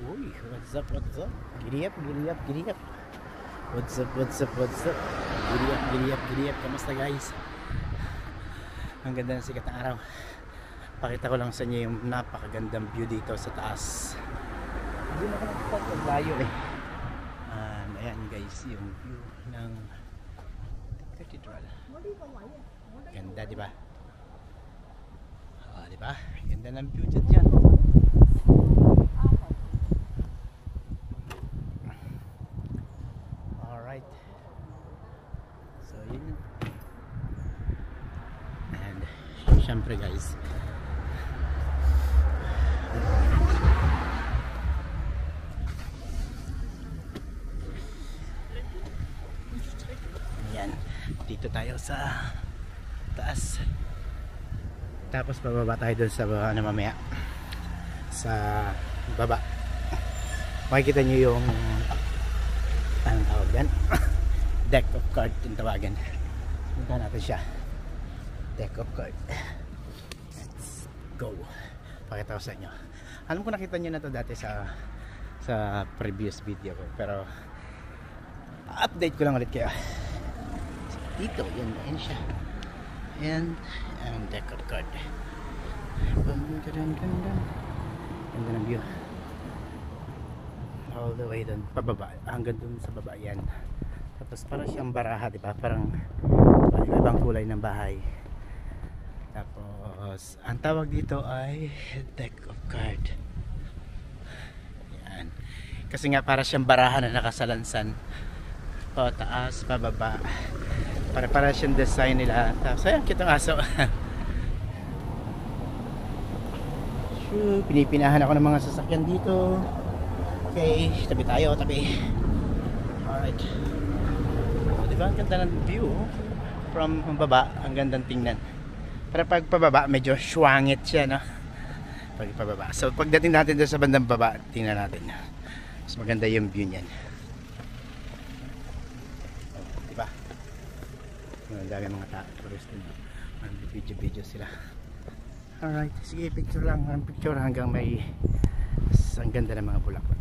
Uy, what's up, what's up? Giddy up, giddy up, giddy up. What's up, what's up, what's up? Giddy up, giddy up, giddy up. Kamusta guys? Ang ganda ng sikat ng araw. Pakita ko lang sa inyo yung napakagandang view dito sa taas. Hindi na ako nakapag-layo eh. Ayan guys, yung view ng cathedral. Ganda, di ba? Di ba? Ganda ng view dyan. Alright. So, yun. And, syempre guys, yan. Dito tayo sa taas. Tapos bababa tayo dun sa baba na mamaya. Sa baba. Makikita nyo yung anong tawag yan? Deck of card yung tawagan. Punta natin siya. Deck of card. Let's go. Pakita ko sa inyo. Alam ko nakita nyo na to dati sa previous video ko, pero update ko lang ulit kayo. Dito, yan siya. And deck of card. Ganda ng view. All the way dun, pababa, hanggang dun sa baba yan. Tapos parang siyang baraha, di ba? Parang ibang kulay ng bahay. Tapos ang tawag dito ay deck of card. Yan. Kasi nga para siyang baraha na nakasalansan. Taas, pababa. Para siyang design nila. Tapos ayan, kitang aso. Pinipinahan ako ng mga sasakyan dito. Okay, tabi tayo, tabi. Alright. Diba, ang ganda ng view. From baba, ang gandang tingnan. Pero pag pababa, medyo swangit siya, no? Pag pababa. So, pagdating natin doon sa bandang baba, tingnan natin. Mas maganda yung view niyan. Diba? Ang dami mga tourist din. Video sila. Alright, sige, picture lang. Ang picture hanggang may ang ganda ng mga bulaklak.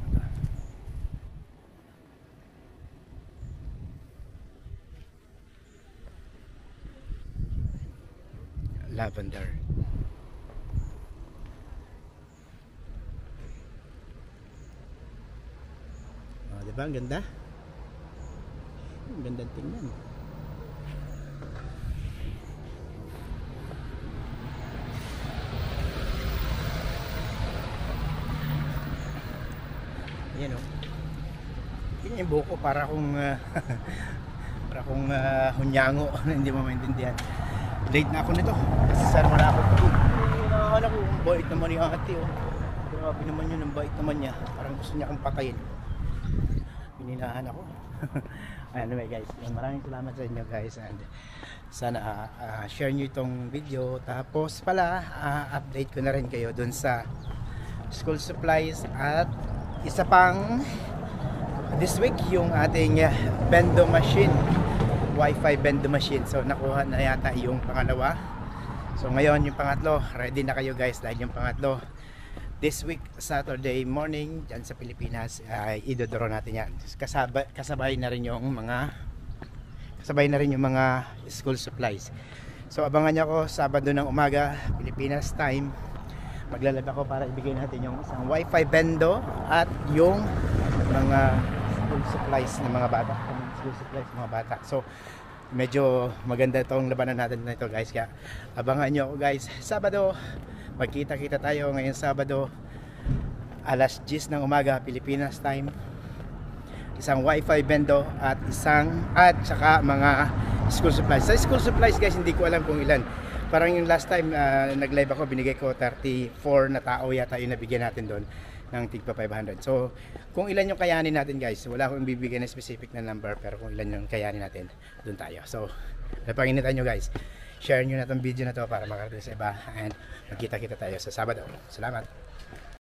Lavender. Diba? Ang ganda. Ang gandang tingnan. Ayan o. Tingnan yung buko para akong hunyango. Hindi mo maintindihan. Late na ako nito. Kasi sana wala ako. Nakakala ko, ang bait naman ni ate oh. Grabe naman yun, ang bait naman niya. Parang gusto niya akong patayin. Pininahan ako. Anyway guys, maraming salamat sa inyo guys. And sana share nyo itong video. Tapos pala, update ko na rin kayo dun sa school supplies. At isa pang this week yung ating bendo machine, Wi-Fi bendo machine. So nakuha na yata yung pangalawa. So ngayon yung pangatlo, ready na kayo guys dahil yung pangatlo this week Saturday morning dyan sa Pilipinas ay idodoro natin yan. Kasabay na rin yung mga school supplies. So abangan nyo ako Sabado ng umaga Pilipinas time. Maglalab ako para ibigay natin yung isang Wi-Fi bendo at yung mga school supplies ng mga bata. So medyo maganda itong labanan natin na ito guys, kaya abangan nyo ako guys. Sabado, magkita-kita tayo ngayong Sabado alas 10 ng umaga Pilipinas time. Isang Wi-Fi bendo at saka mga school supplies. Sa school supplies guys, hindi ko alam kung ilan. Parang yung last time nag-live ako, binigay ko 34 na tao yata yung nabigyan natin doon ng tigpa 500. So kung ilan yung kayanin natin guys, wala akong bibigyan na specific na number, pero kung ilan yung kayanin natin, doon tayo. So napanginitan nyo guys, share nyo na tong video na to para makarating sa iba, and magkita-kita tayo sa Sabado. Salamat.